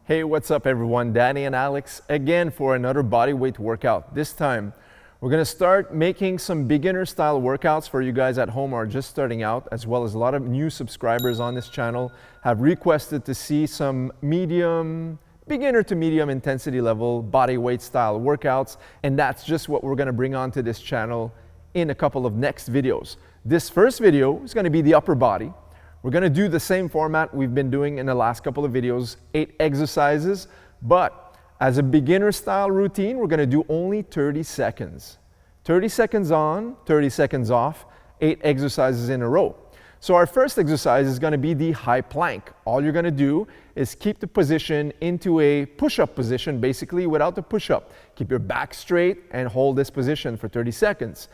Hey, what's up everyone? Danny and Alex again for another bodyweight workout. This time, we're gonna start making some beginner style workouts for you guys at home who are just starting out, as well as a lot of new subscribers on this channel have requested to see some beginner to medium intensity level bodyweight style workouts. And that's just what we're gonna bring onto this channel in a couple of next videos. This first video is gonna be the upper body. We're gonna do the same format we've been doing in the last couple of videos, 8 exercises, but as a beginner style routine, we're gonna do only 30 seconds. 30 seconds on, 30 seconds off, 8 exercises in a row. So our first exercise is gonna be the high plank. All you're gonna do is keep the position into a push-up position, basically without the push-up. Keep your back straight and hold this position for 30 seconds.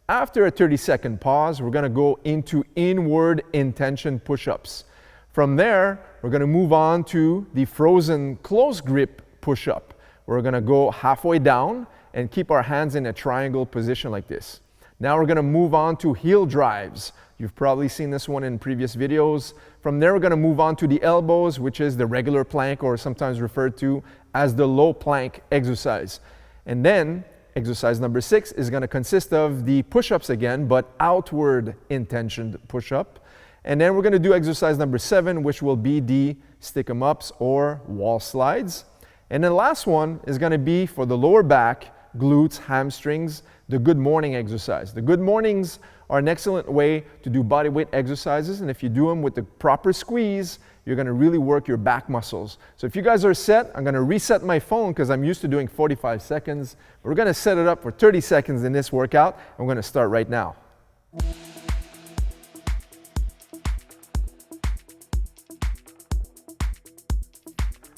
After a 30-second pause, we're gonna go into inward intention push-ups. From there, we're gonna move on to the frozen close grip push-up. We're gonna go halfway down and keep our hands in a triangle position like this. Now we're gonna move on to heel drives. You've probably seen this one in previous videos. From there, we're gonna move on to the elbows, which is the regular plank or sometimes referred to as the low plank exercise. And then, exercise number 6 is going to consist of the push-ups again, but outward intentioned push-up. And then we're going to do exercise number 7, which will be the stick-em-ups or wall slides. And the last one is going to be for the lower back, glutes, hamstrings, the good morning exercise. The good mornings are an excellent way to do bodyweight exercises, and if you do them with the proper squeeze, you're gonna really work your back muscles. So if you guys are set, I'm gonna reset my phone because I'm used to doing 45 seconds. We're gonna set it up for 30 seconds in this workout, and we're gonna start right now.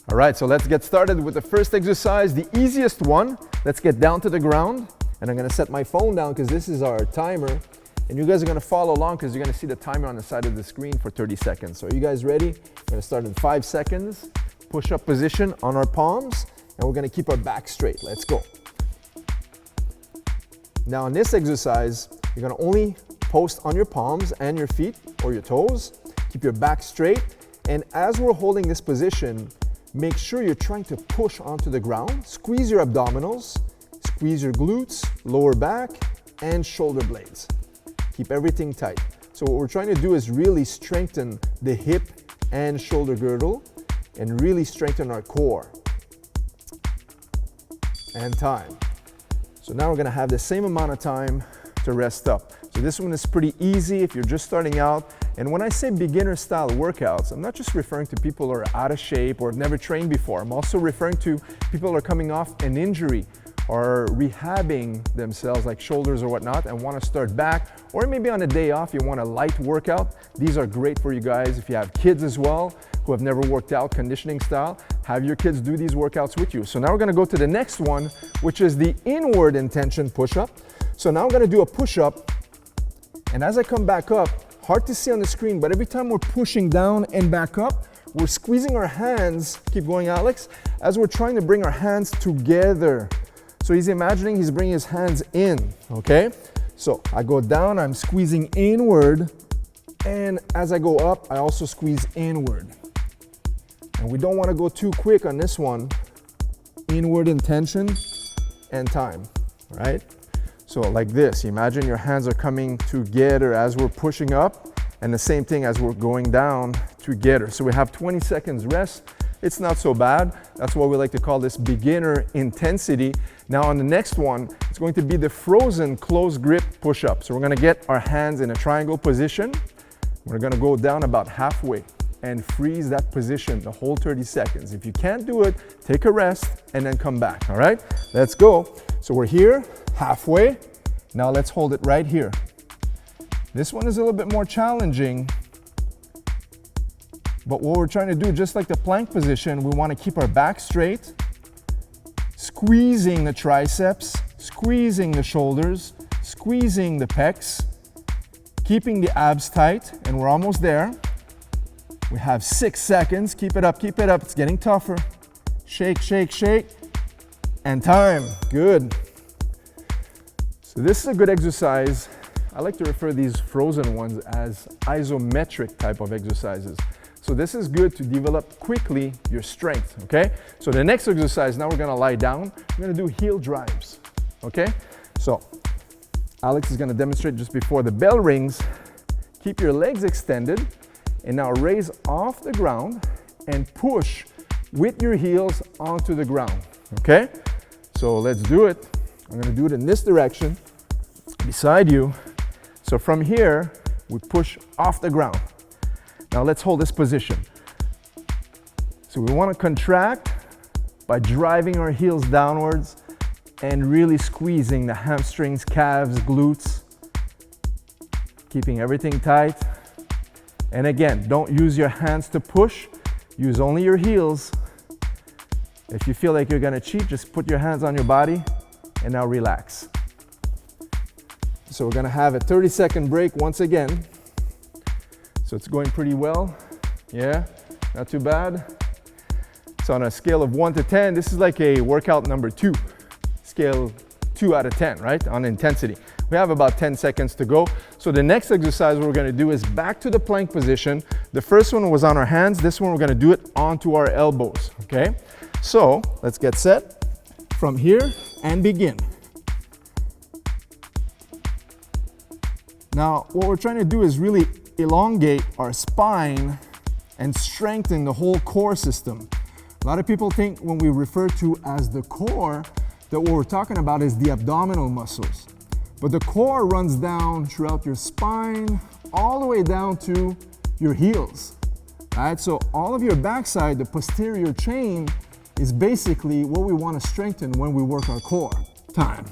All right, so let's get started with the first exercise, the easiest one. Let's get down to the ground, and I'm gonna set my phone down because this is our timer. And you guys are gonna follow along because you're gonna see the timer on the side of the screen for 30 seconds. So are you guys ready? We're gonna start in 5 seconds. Push-up position on our palms, and we're gonna keep our back straight. Let's go. Now in this exercise, you're gonna only post on your palms and your feet or your toes. Keep your back straight, and as we're holding this position, make sure you're trying to push onto the ground. Squeeze your abdominals, squeeze your glutes, lower back, and shoulder blades. Keep everything tight. So what we're trying to do is really strengthen the hip and shoulder girdle and really strengthen our core. And time. So now we're gonna have the same amount of time to rest up. So this one is pretty easy if you're just starting out. And when I say beginner style workouts, I'm not just referring to people who are out of shape or have never trained before. I'm also referring to people who are coming off an injury or rehabbing themselves like shoulders or whatnot and want to start back, or maybe on a day off you want a light workout. These are great for you guys. If you have kids as well who have never worked out conditioning style, have your kids do these workouts with you. So now we're going to go to the next one, which is the inward intention push-up. So now I'm going to do a push-up, and as I come back up, hard to see on the screen, but every time we're pushing down and back up, we're squeezing our hands, keep going Alex, as we're trying to bring our hands together. So he's imagining he's bringing his hands in, okay? So I go down, I'm squeezing inward, and as I go up, I also squeeze inward. And we don't want to go too quick on this one. Inward intention and time, right? So like this, imagine your hands are coming together as we're pushing up, and the same thing as we're going down together. So we have 20 seconds rest. It's not so bad. That's why we like to call this beginner intensity. Now on the next one, it's going to be the frozen close grip push-up. So we're gonna get our hands in a triangle position. We're gonna go down about halfway and freeze that position the whole 30 seconds. If you can't do it, take a rest and then come back, all right? Let's go. So we're here, halfway. Now let's hold it right here. This one is a little bit more challenging, but what we're trying to do, just like the plank position, we want to keep our back straight, squeezing the triceps, squeezing the shoulders, squeezing the pecs, keeping the abs tight, and we're almost there. We have 6 seconds. Keep it up, keep it up. It's getting tougher. Shake, shake, shake, and time. Good. So this is a good exercise. I like to refer to these frozen ones as isometric type of exercises. So this is good to develop quickly your strength, okay? So the next exercise, now we're gonna lie down. We're gonna do heel drives, okay? So Alex is gonna demonstrate just before the bell rings. Keep your legs extended and now raise off the ground and push with your heels onto the ground, okay? So let's do it. I'm gonna do it in this direction, beside you. So from here, we push off the ground. Now let's hold this position. So we want to contract by driving our heels downwards and really squeezing the hamstrings, calves, glutes, keeping everything tight. And again, don't use your hands to push, use only your heels. If you feel like you're gonna cheat, just put your hands on your body and now relax. So we're gonna have a 30-second break once again. So it's going pretty well. Yeah, not too bad. So on a scale of 1 to 10, this is like a workout number 2. Scale 2 out of 10, right? On intensity. We have about 10 seconds to go. So the next exercise we're gonna do is back to the plank position. The first one was on our hands. This one we're gonna do it onto our elbows, okay? So let's get set from here and begin. Now, what we're trying to do is really elongate our spine and strengthen the whole core system. A lot of people think when we refer to as the core, that what we're talking about is the abdominal muscles. But the core runs down throughout your spine, all the way down to your heels. All right, so all of your backside, the posterior chain, is basically what we want to strengthen when we work our core. Time.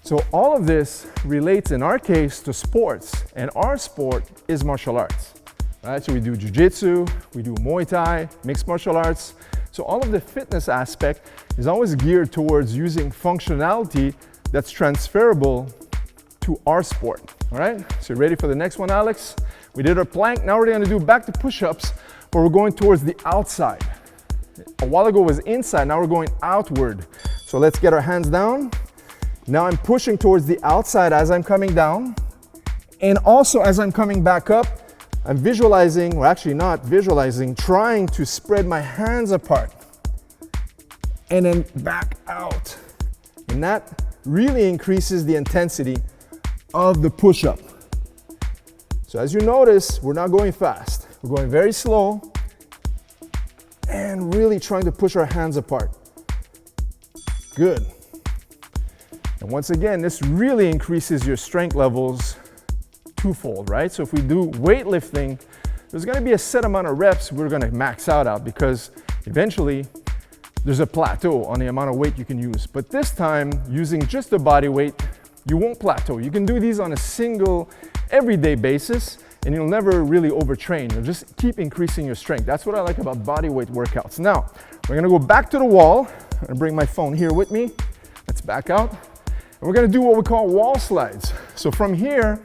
So all of this relates in our case to sports, and our sport is martial arts. Right? So we do jiu-jitsu, we do Muay Thai, mixed martial arts. So all of the fitness aspect is always geared towards using functionality that's transferable to our sport. All right, so you ready for the next one, Alex? We did our plank, now we're gonna do back to push-ups, but we're going towards the outside. A while ago was inside, now we're going outward. So let's get our hands down. Now I'm pushing towards the outside as I'm coming down. And also as I'm coming back up, I'm visualizing, or actually not visualizing, trying to spread my hands apart. And then back out. And that really increases the intensity of the push-up. So as you notice, we're not going fast. We're going very slow and really trying to push our hands apart. Good. And once again, this really increases your strength levels twofold, right? So if we do weightlifting, there's gonna be a set amount of reps we're gonna max out because eventually there's a plateau on the amount of weight you can use. But this time, using just the body weight, you won't plateau. You can do these on a single, everyday basis, and you'll never really overtrain. You'll just keep increasing your strength. That's what I like about body weight workouts. Now, we're gonna go back to the wall. I'm gonna bring my phone here with me. Let's back out. And we're gonna do what we call wall slides. So from here,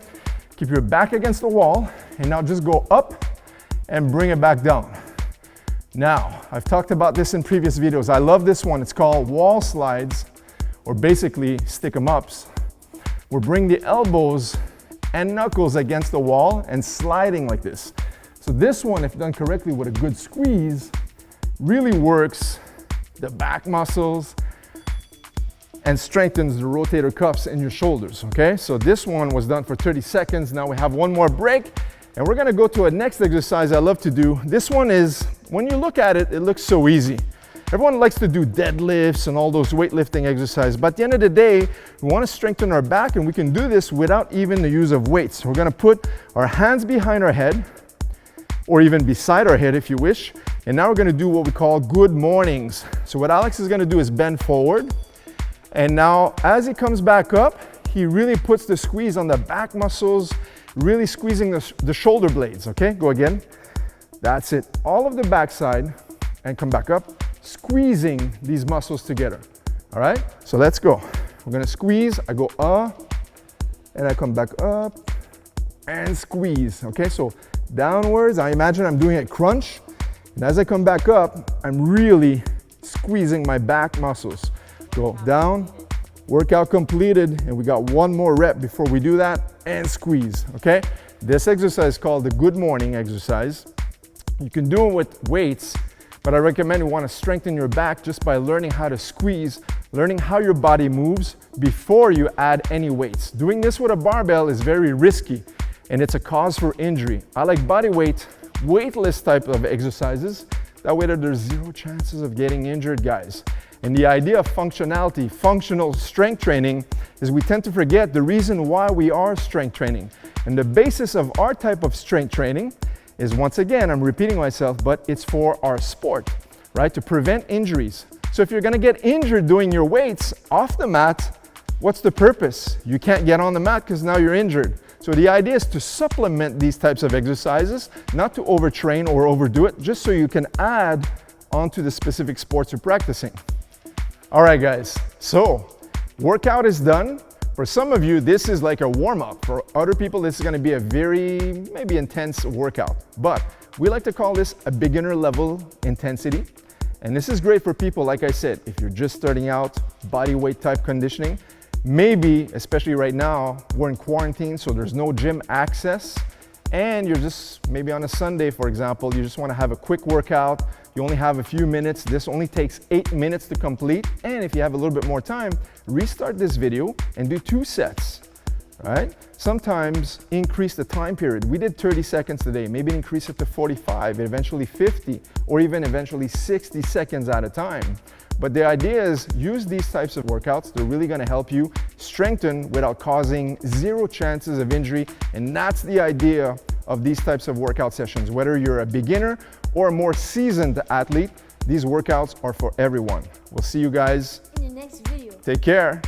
keep your back against the wall, and now just go up and bring it back down. Now, I've talked about this in previous videos. I love this one. It's called wall slides, or basically stick 'em ups. We're bringing the elbows and knuckles against the wall and sliding like this. So this one, if done correctly with a good squeeze, really works the back muscles and strengthens the rotator cuffs in your shoulders, okay? So this one was done for 30 seconds. Now we have one more break, and we're gonna go to a next exercise I love to do. This one is, when you look at it, it looks so easy. Everyone likes to do deadlifts and all those weightlifting exercises, but at the end of the day, we wanna strengthen our back, and we can do this without even the use of weights. We're gonna put our hands behind our head, or even beside our head if you wish, and now we're gonna do what we call good mornings. So what Alex is gonna do is bend forward, and now as he comes back up, he really puts the squeeze on the back muscles, really squeezing the shoulder blades, okay? Go again. That's it. All of the backside, and come back up, squeezing these muscles together, all right? So let's go. We're gonna squeeze, I go up, and I come back up, and squeeze, okay? So downwards, I imagine I'm doing a crunch, and as I come back up, I'm really squeezing my back muscles. Go down, workout completed, and we got one more rep before we do that, and squeeze, okay? This exercise is called the good morning exercise. You can do it with weights, but I recommend you want to strengthen your back just by learning how to squeeze, learning how your body moves before you add any weights. Doing this with a barbell is very risky and it's a cause for injury. I like body weight, weightless type of exercises. That way there's zero chances of getting injured, guys. And the idea of functionality, functional strength training, is we tend to forget the reason why we are strength training. And the basis of our type of strength training is, once again, I'm repeating myself, but it's for our sport, right? To prevent injuries. So if you're gonna get injured doing your weights off the mat, what's the purpose? You can't get on the mat because now you're injured. So the idea is to supplement these types of exercises, not to overtrain or overdo it, just so you can add onto the specific sports you're practicing. All right, guys, so workout is done. For some of you, this is like a warm-up. For other people, this is gonna be a very, maybe intense workout. But we like to call this a beginner level intensity. And this is great for people, like I said, if you're just starting out, body weight type conditioning. Maybe, especially right now, we're in quarantine, so there's no gym access. And you're just, maybe on a Sunday, for example, you just wanna have a quick workout. You only have a few minutes. This only takes 8 minutes to complete. And if you have a little bit more time, restart this video and do 2 sets, right? Sometimes increase the time period. We did 30 seconds today, maybe increase it to 45, eventually 50, or even eventually 60 seconds at a time. But the idea is use these types of workouts. They're really gonna help you strengthen without causing zero chances of injury. And that's the idea of these types of workout sessions. Whether you're a beginner or a more seasoned athlete, these workouts are for everyone. We'll see you guys in the next video. Take care.